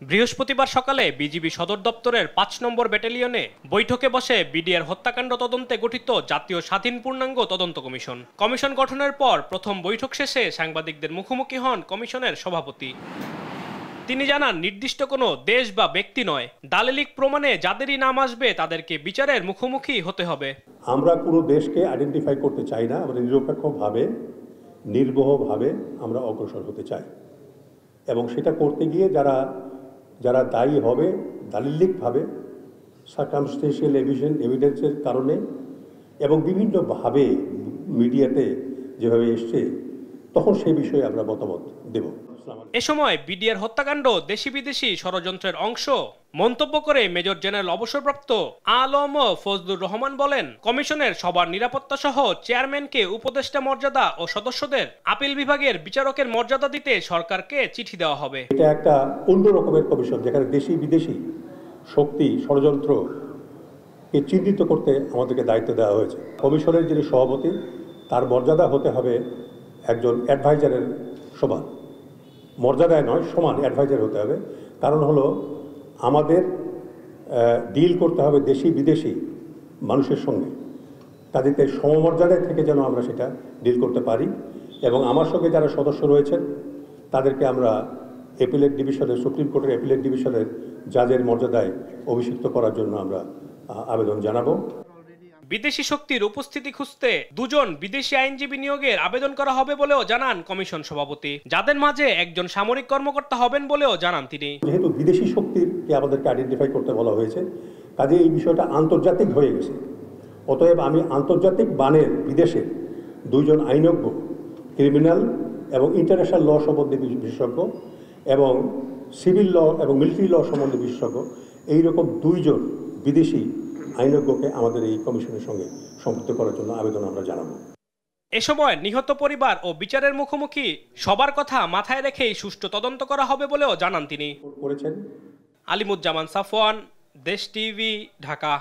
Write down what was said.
বৃহস্পতিবার সকালে বিজিবি সদর দপ্তরের ৫ নম্বর ব্যাটালিয়নে বৈঠকে বসে বিডিআর হত্যাকাণ্ড তদন্তে গঠিত জাতীয় স্বাধীন পূর্ণাঙ্গ তদন্ত কমিশন। কমিশন গঠনের পর প্রথম বৈঠক শেষে সাংবাদিকদের মুখোমুখি হন কমিশনের সভাপতি। তিনি জানান, নির্দিষ্ট কোনো দেশ বা ব্যক্তি নয়, দালিলিক প্রমাণে যাদেরই নাম আসবে তাদেরকে বিচারের মুখোমুখি হতে হবে। আমরা কোনো দেশকে আইডেন্টিফাই করতে চাই না, আমরা নিরপেক্ষভাবে নির্ভয়ভাবে আমরা অগ্রসর হতে চাই এবং সেটা করতে গিয়ে যারা দায়ী হবে দালিলিকভাবে সার্কামস্টেন্সিয়াল এভিডেন্সের কারণে এবং বিভিন্নভাবে মিডিয়াতে যেভাবে এসছে, তখন সেই বিষয়ে আমরা মতামত দেব। এ সময় বিডিআর হত্যাকাণ্ড দেশি বিদেশি ষড়যন্ত্রের অংশ মন্তব্য করে মেজর জেনারেল অবসরপ্রাপ্ত আলম ফজলুর রহমান বলেন, কমিশনের সবার নিরাপত্তা সহ চেয়ারম্যানকে উপদেষ্টা মর্যাদা ও সদস্যদের আপিল বিভাগের বিচারকের মর্যাদা দিতে সরকারকে চিঠি দেওয়া হবে। এটা একটা অন্য রকমের কমিশন, যেখানে দেশি বিদেশি শক্তি ষড়যন্ত্রকে চিহ্নিত করতে আমাদেরকে দায়িত্ব দেওয়া হয়েছে। কমিশনের যিনি সভাপতি, তার মর্যাদা হতে হবে একজন অ্যাডভাইজারের সমান, মর্যাদায় নয় সমান অ্যাডভাইজার হতে হবে। কারণ হলো আমাদের ডিল করতে হবে দেশি বিদেশি মানুষের সঙ্গে, তাদেরকে সমমর্যাদায় থেকে যেন আমরা সেটা ডিল করতে পারি। এবং আমার সঙ্গে যারা সদস্য রয়েছেন তাদেরকে আমরা অ্যাপিলেট ডিভিশনের, সুপ্রিম কোর্টের অ্যাপিলেট ডিভিশনের জাজের মর্যাদায় অভিষিক্ত করার জন্য আমরা আবেদন জানাবো। বিদেশি শক্তির উপস্থিতি খুঁজতে দুজন বিদেশি আইনজীবী নিয়োগের আবেদন করা হবে বলেও জানান কমিশন সভাপতি, যাদের মাঝে একজন সামরিক কর্মকর্তা হবেন বলেও জানান তিনি। যেহেতু বিদেশি শক্তিকে আমাদেরকে আইডেন্টিফাই করতে বলা হয়েছে, কাজে এই বিষয়টা আন্তর্জাতিক হয়ে গেছে। অতএব আমি আন্তর্জাতিক বানের বিদেশের দুইজন আইনজ্ঞ, ক্রিমিনাল এবং ইন্টারন্যাশনাল ল সম্বন্ধে বিশেষজ্ঞ এবং সিভিল ল এবং মিলিটারি ল সম্বন্ধে বিশেষজ্ঞ, এইরকম দুইজন বিদেশি আইনজ্ঞকে আমাদের এই কমিশনের সঙ্গে সম্পৃক্ত করার জন্য আবেদন আমরা জানাবো। এ সময় নিহত পরিবার ও বিচারের মুখোমুখি সবার কথা মাথায় রেখেই সুষ্ঠু তদন্ত করা হবে বলেও জানান তিনি। করেছেন আলিমুজ্জামান সাফওয়ান, দেশ টিভি, ঢাকা।